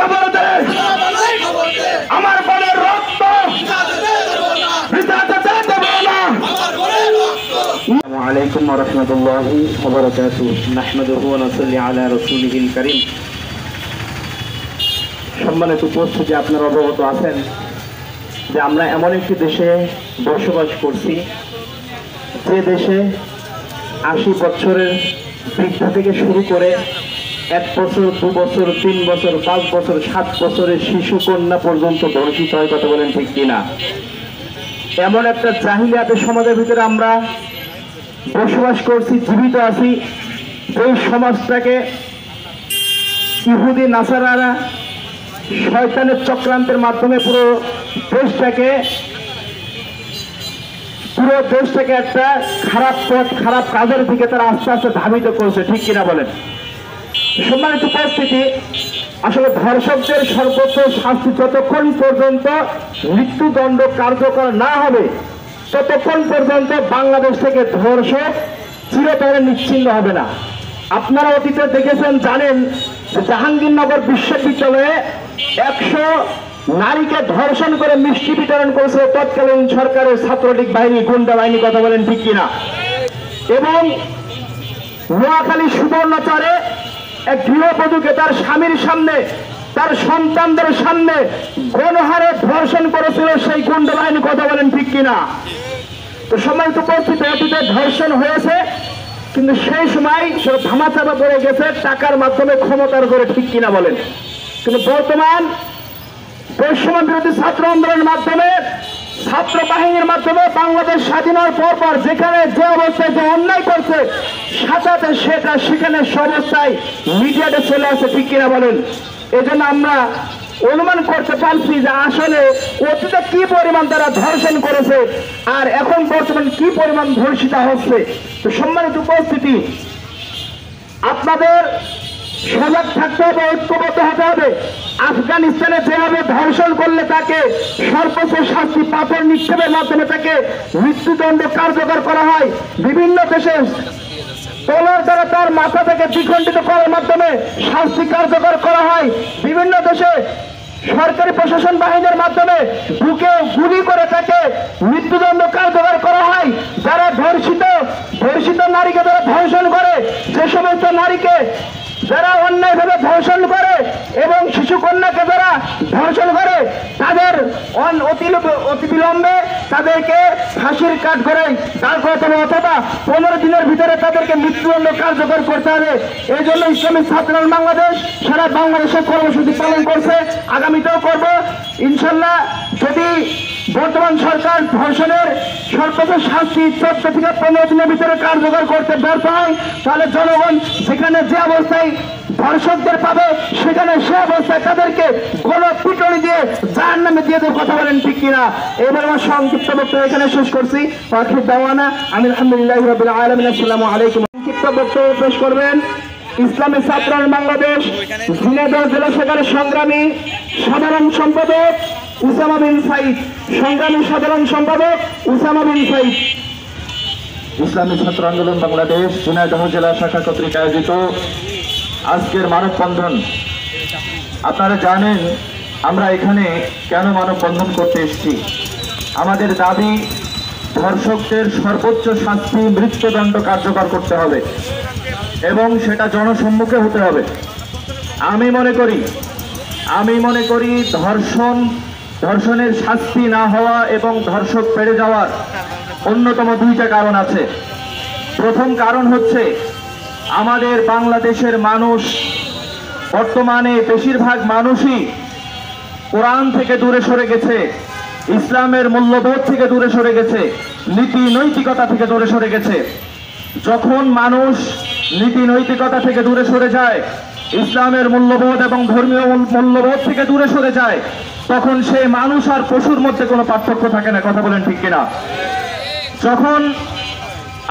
খবর দে, আমার বোনের রক্ত বৃথা যেতে দেব না। আসসালামু আলাইকুম ওয়া রাহমাতুল্লাহি ওয়া বারাকাতুহু। নাহমাদুহু ওয়া নুসাল্লি আলা রাসূলিহিল কারীম। সম্মানিত উপস্থিতি, আপনারা অবগত আছেন যে আমরা এমন একটি দেশে বসবাস করছি যে দেশে 80 বছরের বৃদ্ধা থেকে শুরু করে 1 বছর, 2 বছর, 3 বছর, 5 বছর, 7 বছরের শিশু কন্যা পর্যন্ত ধর্ষিত হয়। কথা বলেন ঠিক কিনা? এমন একটা জাহিলিয়াতের সমাজের ভিতরে আমরা বসবাস করছি, জীবিত আছি। এই সমাজটাকে ইহুদি নাসারারা শয়তানের চক্রান্তের মাধ্যমে পুরো দেশটাকে একটা খারাপ পথ, খারাপ কাজের দিকে তারা আস্তে আস্তে ধাবিত করছে। ঠিক কিনা বলেন? সম্মানিত উপস্থিতি, আসলে ধর্ষকদের সর্বোচ্চ শাস্তি যতক্ষণ পর্যন্ত মৃত্যুদণ্ড কার্যকর না হবে ততক্ষণ পর্যন্ত বাংলাদেশ থেকে ধর্ষক চিরতরে নিশ্চিহ্ন হবে না। আপনারা অতীতে দেখেছেন, জানেন যে জাহাঙ্গীরনগর বিশ্ববিদ্যালয়ে 100 নারীকে ধর্ষণ করে মিষ্টি বিতরণ করেছে তৎকালীন সরকারের ছাত্রলীগ বাহিনী, গুন্ডা বাহিনী। কথা বলেন ঠিক কিনা? এবং নোয়াখালী সুবর্ণচরে এক গৃহবধূকে তার স্বামীর সামনে, তার সন্তানদের সামনে গণহারে ধর্ষণ করেছিল সেই গুন্ডা বাহিনী। কথা বলেন ঠিক কিনা? তো সম্মানিত উপস্থিতি, অতীতে ধর্ষণ হয়েছে, কিন্তু সেই সময় সে ধামাচাপা পড়ে গেছে টাকার মাধ্যমে, ক্ষমতার করে। ঠিক কিনা বলেন? কিন্তু বর্তমান বৈষম্য বিরোধী ছাত্র আন্দোলনের মাধ্যমে, ছাত্র বাহিনীর মাধ্যমে বাংলাদেশ স্বাধীন হওয়ার পর যেখানে যে অবস্থায় যে অন্যায় করছে সাথে সেখানে অবস্থায় মিডিয়াতে চলে আসে। ঠিক কিনা বলেন? এই জন্য আমরা অনুমান করতে পারছি যে আসলে অতীতে কি পরিমাণ তারা ধর্ষণ করেছে আর এখন বর্তমান কি পরিমাণ ধর্ষিতা হচ্ছে। তো সম্মানিত উপস্থিতি, আপনাদের সজাগ থাকতে হবে, ঐক্যবদ্ধ হতে হবে। আফগানিস্তানে যেভাবে ধর্ষণ করলে তাকে সর্বোচ্চ শাস্তি, পাথর নিক্ষেপের মাধ্যমে তাকে মৃত্যুদণ্ড কার্যকর করা হয়, বিভিন্ন দেশে তলোয়ার দ্বারা তার মাথা থেকে দ্বিখণ্ডিত করার মাধ্যমে শাস্তি কার্যকর করা হয়, বিভিন্ন দেশে সরকারি প্রশাসন বাহিনীর মাধ্যমে বুকে গুলি করে তাকে মৃত্যুদণ্ড কার্যকর করা হয়। যারা ধর্ষিত নারীকে যারা ধর্ষণ করে, যে সমস্ত নারীকে যারা অন্যায়ভাবে ধর্ষণ করে এবং শিশু কন্যাকে যারা ধর্ষণ করে তাদের অতিবিলম্বে তাদেরকে ফাঁসির কাঠ করে দাঁড় করাতে হবে, অথবা 15 দিনের ভিতরে তাদেরকে মৃত্যুদণ্ড কার্যকর করতে হবে। এই জন্য ইসলামী ছাত্র বাংলাদেশ সারা বাংলাদেশে কর্মসূচি পালন করছে, আগামীতেও করব ইনশাল্লাহ। যদি বর্তমান সরকার ধর্ষণের সর্বোচ্চ শাস্তি 14 থেকে 15 দিনের ভিতরে কার্যকর করতে ব্যর্থ হয়, তাহলে জনগণ যেখানে যে অবস্থায় ধর্ষকদের পাবে সেখানে সে অবস্থায় তাদেরকে গণপিটুনি দিয়ে জাহান্নামে দিয়ে দেবে। কথা বলেন ঠিক কিনা? এবার আমার সংক্ষিপ্ত বক্তব্য এখানে শেষ করছি। আখির দাওয়ানা আলহামদুলিল্লাহি রাব্বিল আলামিন। আসসালামু আলাইকুম। সংক্ষিপ্ত বক্তব্য পেশ করবেন ইসলামী ছাত্র বাংলাদেশ ঝিনাইদহ জেলা শাখার সংগ্রামী সাধারণ সম্পাদক উসামা বিন সাইদ। সংগ্রামী সাধারণ সম্পাদক উসামা বিন সাইদ। ইসলামী ছাত্র আন্দোলন বাংলাদেশ ঝিনাইদহ জেলা শাখা কর্তৃক আয়োজিত আজকের মানববন্ধন, আপনারা জানেন আমরা এখানে কেন মানববন্ধন করতে এসেছি। আমাদের দাবি, ধর্ষকদের সর্বোচ্চ শাস্তি, মৃত্যুদণ্ড কার্যকর করতে হবে এবং সেটা জনসম্মুখে হতে হবে। আমি মনে করি ধর্ষণের শাস্তি না হওয়া এবং ধর্ষক বেড়ে যাওয়ার অন্যতম 2টা কারণ আছে। প্রথম কারণ হচ্ছে আমাদের বাংলাদেশের মানুষ বর্তমানে বেশিরভাগ মানুষই কোরআন থেকে দূরে সরে গেছে, ইসলামের মূল্যবোধ থেকে দূরে সরে গেছে, নীতি নৈতিকতা থেকে দূরে সরে গেছে। যখন মানুষ নীতি নৈতিকতা থেকে দূরে সরে যায়, ইসলামের মূল্যবোধ এবং ধর্মীয় মূল্যবোধ থেকে দূরে সরে যায়, তখন সেই মানুষ আর পশুর মধ্যে কোনো পার্থক্য থাকে না। কথা বলেন ঠিক কিনা? যখন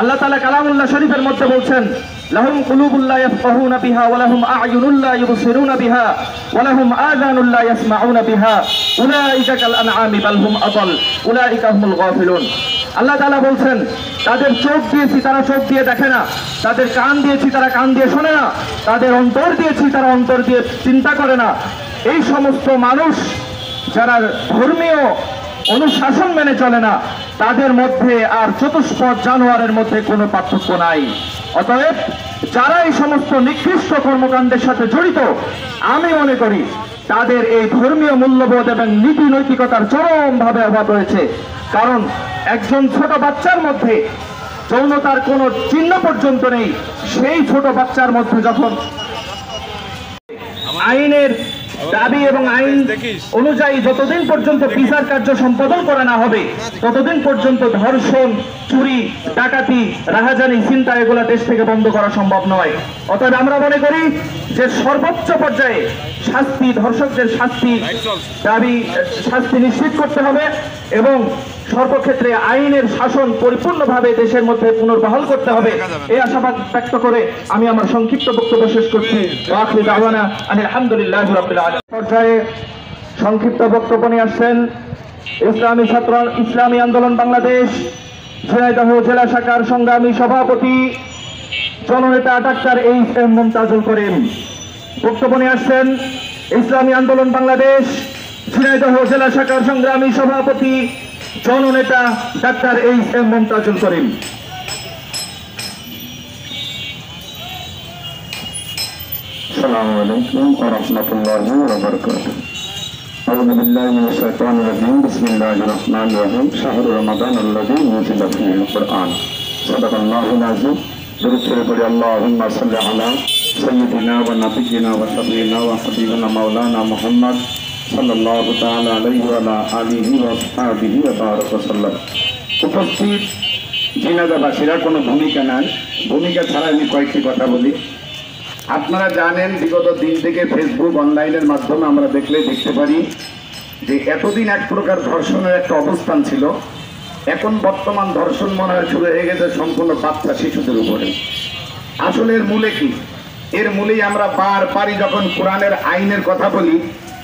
আল্লাহ তাআলা কালামুল্লাহ শরীফের মধ্যে বলছেন, লাহুম কুলুবুল্লাহ ইয়াফকাহুনা বিহা ওয়া লাহুম আ'য়ুনুল্লাহ ইবসিরুনা বিহা ওয়া লাহুম আযানুল্লাহ ইয়াসমাউনা বিহা উলাইকা কাল আনআমি বাল হুম আদাল উলাইকা হুমুল গাফিলুন। আল্লাহ তাআলা বলছেন, তাদের চোখ দিয়েছি তারা চোখ দিয়ে দেখে না, তাদের কান দিয়েছি তারা কান দিয়ে শোনে না, তাদের অন্তর দিয়েছি তারা অন্তর দিয়ে চিন্তা করে না। এই সমস্ত মানুষ যারা ধর্মীয় অনুশাসন মেনে চলে না, তাদের মধ্যে আর চতুষ্পদ জানোয়ারের মধ্যে কোনো পার্থক্য নাই। অতএব যারা এই সমস্ত নিকৃষ্ট কর্মকাণ্ডের সাথে জড়িত, আমি মনে করি তাদের এই ধর্মীয় মূল্যবোধ এবং নীতি নৈতিকতার চরমভাবে অভাব রয়েছে। কারণ একজন ছোট বাচ্চার মধ্যে যৌনতার কোনো চিহ্ন পর্যন্ত নেই, সেই ছোট বাচ্চার মধ্যে যখন আইনের দাবি এবং আইন অনুযায়ী যতদিন পর্যন্ত বিচার কার্য সম্পাদন করা না হবে, ততদিন পর্যন্ত ধর্ষণ, চুরি, ডাকাতি, রাহাজানি, চিন্তা এগুলা দেশ থেকে বন্ধ করা সম্ভব নয়। অতএব আমরা মনে করি যে সর্বোচ্চ পর্যায়ে শাস্তি, ধর্ষকদের শাস্তি নিশ্চিত করতে হবে এবং সর্বক্ষেত্রে আইনের শাসন পরিপূর্ণভাবে দেশের মধ্যে পুনর্বহাল করতে হবে। এই আশাবাদ ব্যক্ত করে আমি আমার সংক্ষিপ্ত বক্তব্য শেষ করছি। আখির দাওয়ানা আলহামদুলিল্লাহি রাব্বিল আলামিন। পর্যায়ে সংক্ষিপ্ত বক্তব্য নিয়ে আসছেন ইসলামী আন্দোলন বাংলাদেশ ঝিনাইদহ জেলা শাখার সংগ্রামী সভাপতি জননেতা ডাক্তার এইচ.এম. মুমতাজুল করিম। বক্তব্য নিয়ে আসছেন ইসলামী আন্দোলন বাংলাদেশ ঝিনাইদহ জেলা শাখার সংগ্রামী সভাপতি জননেতা ডাক্তার এইচ.এম. মুমতাজুল করিম। আসসালামু আলাইকুম ওয়া রাহমাতুল্লাহি ওয়া বারাকাতুহু। আউযু বিল্লাহি মিনাশ শাইতানির রাজিম। বিসমিল্লাহির রাহমানির রাহিম। শাহরু রমাদানাল্লাযী উনজিলা ফীহিল কুরআন। সাদাকাল্লাহুল আযীম। দুরূদ শরীফ পড়ি আল্লাহুম্মা সাল্লি আলা সাইয়্যিদিনা ওয়া নাবিয়্যিনা ওয়া শাফীনা ওয়া হাবিবিনা মাওলানা মুহাম্মদ সাল্লাল্লাহু তাআলা আলাইহি ওয়া আলা আলিহি ওয়া আসহাবিহি ওয়া বারাকা সাল্লাম। উপস্থিত জিনাদাবাসীরা কোনো ভূমিকা নাই, ভূমিকা ছাড়া আমি কয়েকটি কথা বলি। আপনারা জানেন বিগত দিন থেকে ফেসবুক অনলাইনের মাধ্যমে আমরা দেখতে পারি যে এতদিন এক প্রকার ধর্ষণের একটা অবস্থান ছিল, এখন বর্তমান ধর্ষণ মনে হয় শুরু হয়ে গেছে সম্পূর্ণ বাচ্চা শিশুদের উপরে। আসলে এর মূলে কি? এর মূলেই আমরা পারি যখন কোরআনের আইনের কথা বলি,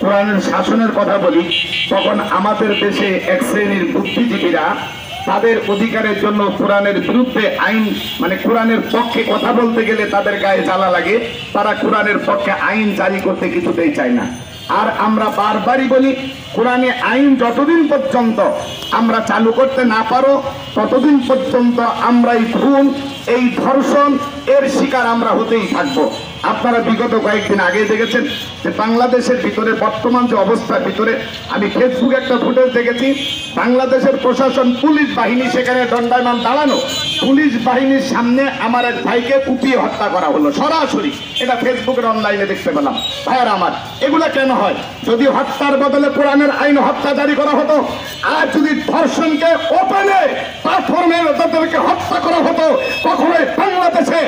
কোরআনের শাসনের কথা বলি, তখন আমাদের দেশে এক শ্রেণীর বুদ্ধিজীবীরা তাদের অধিকারের জন্য কোরআনের বিরুদ্ধে আইন, মানে কোরআনের পক্ষে কথা বলতে গেলে তাদের গায়ে জ্বালা লাগে, তারা কোরআনের পক্ষে আইন জারি করতে কিছুতেই চায় না। আর আমরা বারবারই বলি, কোরআনে আইন যতদিন পর্যন্ত আমরা চালু করতে না পারো ততদিন পর্যন্ত আমরা এই খুন, এই ধর্ষণ এর শিকার আমরা হতেই থাকবো। আপনারা বিগত কয়েকদিন আগে দেখেছেন যে বাংলাদেশের ভিতরে বর্তমান যে অবস্থার ভিতরে, আমি ফেসবুকে একটা ফুটেজ দেখেছি, বাংলাদেশের প্রশাসন, পুলিশ বাহিনী সেখানে দণ্ডায়মান দাঁড়ানো, পুলিশ বাহিনীর সামনে আমার এক ভাইকে কুপিয়ে হত্যা করা হলো সরাসরি। এটা ফেসবুকের অনলাইনে দেখতে পেলাম। ভাইয়ার আমার, এগুলা কেন হয়? যদি হত্যার বদলে কোরআনের আইন হত্যা জারি করা হতো, আর যদি ধর্ষণকে ওপেনে প্ল্যাটফর্মে তাদেরকে হত্যা করা হতো, কখনোই বাংলাদেশে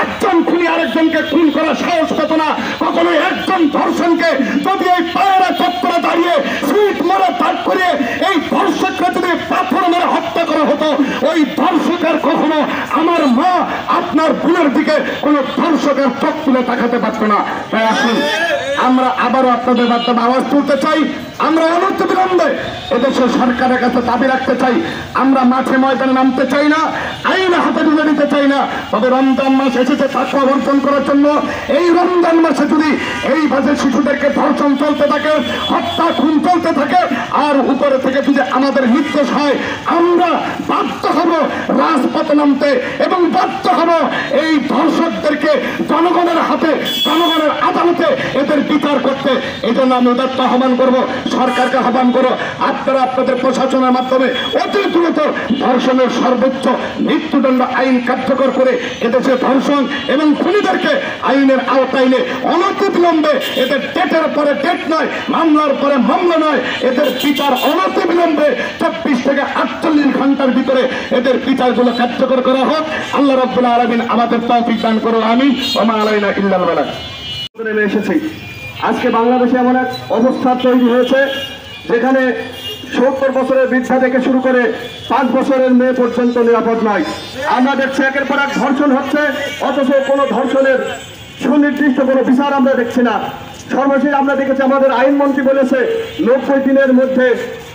একজন খুনি আরেকজনকে খুন করার সাহস পেত না। কখনোই একজন ধর্ষণকে যদি এই পায়রা চত্বরে দাঁড়িয়ে সিট মারে দাঁড় করিয়ে এই ধর্ষকরা যদি পাথর মেরে হত্যা করা হতো, ওই ধর্ষকের কখনো আমার মা আপনার বোনের দিকে কোনো ধর্ষকের চোখ তুলে তাকাতে পারত না। তাই আসুন আমরা আবারও আপনাদের মাধ্যমে আওয়াজ তুলতে চাই, আমরা অনতিবিলম্বে এদেশের সরকারের কাছে দাবি রাখতে চাই, আমরা মাঠে ময়দানে নামতে চাই না, আইন হাতে তুলে নিতে চাই না। তবে রমজান মাস এসেছে তাকওয়া অর্জন করার জন্য। এই রমজান মাসে যদি এইভাবে শিশুদেরকে ধর্ষণ চলতে থাকে, হত্যা খুন চলতে থাকে, আর উপরে থেকে যদি আমাদের নির্দেশ হয়, আমরা বাধ্য হব রাজপথে নামতে এবং বাধ্য হব এই ধর্ষকদেরকে জনগণের হাতে, জনগণের আদালতে এদের বিচার করতে। এই জন্য আমি উদাত্ত আহ্বান করবো, সরকারকে আহ্বান করো, আপনারা আপনাদের প্রশাসনের মাধ্যমে অতি দ্রুত ধর্ষণের সর্বোচ্চ মৃত্যুদণ্ড আইন কার্যকর করে এদেশে ধর্ষণ এবং খুনিদেরকে আইনের আওতায় এনে অনতিবিলম্বে এদের ডেটের পরে ডেট নয়, মামলার পরে মামলা নয়, এদের বিচার অনতিবিলম্বে 24 থেকে 48 ঘন্টার ভিতরে এদের বিচারগুলো কার্যকর করা হোক। আল্লাহ রাব্বুল আলামিন আমাদের তৌফিক দান করুন, আমিন। ওয়া মা আলাইনা ইল্লাল বালাগ। এসেছি আজকে বাংলাদেশে এমন এক অবস্থা তৈরি হয়েছে যেখানে 70 বছরের বৃদ্ধা থেকে শুরু করে 5 বছরের মেয়ে পর্যন্ত নিরাপদ নয়। আমরা দেখছি একের পর এক ধর্ষণ হচ্ছে, অথচ কোনো ধর্ষণের সুনির্দিষ্ট কোনো বিচার আমরা দেখছি না। সর্বশেষ আমরা দেখেছি আমাদের আইনমন্ত্রী বলেছে 90 দিনের মধ্যে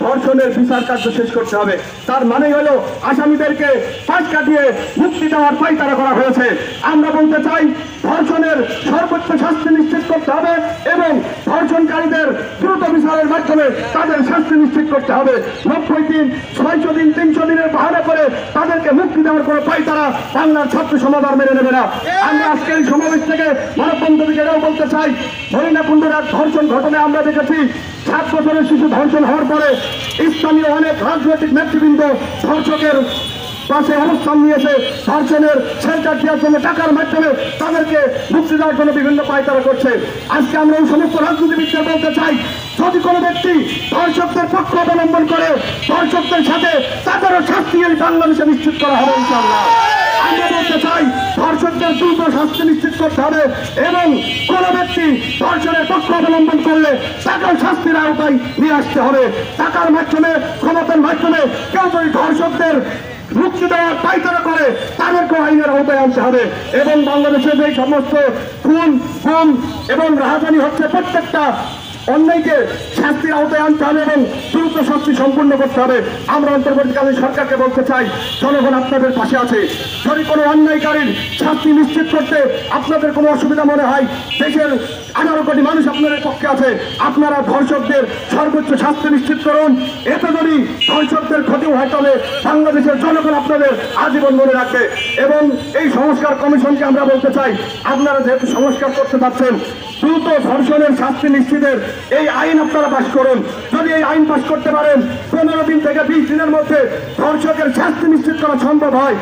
ধর্ষণের বিচার কার্য শেষ করতে হবে। তার মানে হলো আসামিদেরকে ফাঁস কাটিয়ে মুক্তি দেওয়ার পায়তারা করা হয়েছে। আমরা বলতে চাই ধর্ষণের সর্বোচ্চ শাস্তি নিশ্চিত করতে হবে এবং ধর্ষণকারীদের দ্রুত বিচারের মাধ্যমে তাদের শাস্তি নিশ্চিত করতে হবে। 90 দিন, 600 দিন, 300 দিনের বাহানা করে তাদেরকে মুক্তি দেওয়ার কোনো পায়তারা বাংলার ছাত্র সমাজ আর মেনে নেবে না। আমরা আজকের এই সমাবেশ থেকে মানববন্ধনকে এটাও বলতে চাই, হরিণাকুণ্ডের এক ধর্ষণ ঘটনায় আমরা দেখেছি 7 বছরের শিশু ধর্ষণ হওয়ার পরে স্থানীয় অনেক রাজনৈতিক নেতৃবৃন্দ ধর্ষকের পাশে অবস্থান নিয়েছে, ধর্ষণের শেল্টার দেওয়ার জন্য টাকার মাধ্যমে তাদেরকে মুক্তি দেওয়ার জন্য বিভিন্ন পায়তারা করছে। আজকে আমরা এই সমস্ত রাজনীতিবিদদের বলতে চাই, যদি কোনো ব্যক্তি ধর্ষকদের পক্ষ অবলম্বন করে ধর্ষকদের সাথে তাদেরও শাস্তি এই বাংলাদেশে নিশ্চিত করা হবে ইনশাআল্লাহ। আমরা বলতে চাই ধর্ষকদের দ্রুত শাস্তি নিশ্চিত করতে হবে এবং কোনো ব্যক্তি ধর্ষণের পক্ষ অবলম্বন করলে তাকেও শাস্তির আওতায় নিয়ে আসতে হবে। টাকার মাধ্যমে, ক্ষমতার মাধ্যমে কেউ যদি ধর্ষকদের মুক্তি দেওয়ার পায়তারা করে তাদেরকেও আইনের আওতায় আনতে হবে এবং বাংলাদেশে যে সমস্ত খুন, গুম এবং রাহাজানি হচ্ছে প্রত্যেকটা অন্যায়কে শাস্তির আওতায় আনতে হবে এবং দ্রুত শাস্তি সম্পূর্ণ করতে হবে। আমরা অন্তর্বর্তীকালীন সরকারকে বলতে চাই, জনগণ আপনাদের পাশে আছে। যদি কোনো অন্যায়কারীর শাস্তি নিশ্চিত করতে আপনাদের কোনো অসুবিধা মনে হয়, দেশের 18 কোটি মানুষ আপনাদের পক্ষে আছে, আপনারা ধর্ষকদের সর্বোচ্চ শাস্তি নিশ্চিত করুন। এতে যদি ধর্ষকদের ক্ষতি হয় তবে বাংলাদেশের জনগণ আপনাদের আজীবন মনে রাখবে। এবং এই সংস্কার কমিশনকে আমরা বলতে চাই, আপনারা যেহেতু সংস্কার করতে পারছেন, দ্রুত ধর্ষণের শাস্তি নিশ্চিতের এই আইন আপনারা পাশ করুন। যদি এই আইন পাশ করতে পারেন 15 দিন থেকে 20 দিনের মধ্যে ধর্ষকের শাস্তি নিশ্চিত করা সম্ভব হয়।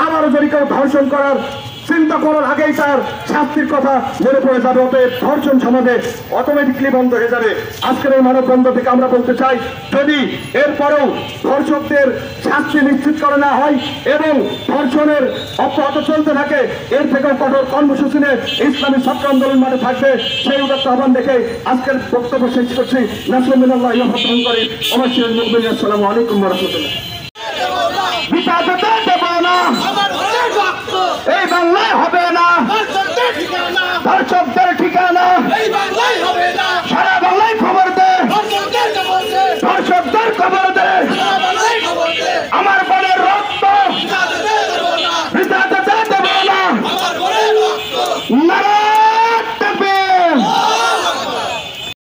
আবারও যদি কেউ ধর্ষণ করার চিন্তা করার আগেই তার শাস্তির কথা মনে পড়ে যাবে, অতএব ধর্ষণ সমাজে অটোমেটিকলি বন্ধ হয়ে যাবে। আজকের এই মানববন্ধন থেকে আমরা বলতে চাই, যদি এরপরেও ধর্ষকদের শাস্তি নিশ্চিত করা না হয় এবং ধর্ষণের অব্যাহত চলতে থাকে, এর থেকেও কঠোর কর্মসূচি নিয়ে ইসলামী ছাত্র আন্দোলন মাঠে থাকবে। সেই উদাত্ত আহ্বান দেখে আজকের বক্তব্য শেষ করছি। নাসরুল্লাহ ইহফাতুন করি অবশ্যই মুকবিল। আসসালামু আলাইকুম ওয়া রাহমাতুল্লাহ। এই বাংলায় হবে না ধর্ষকদের ঠিকানা।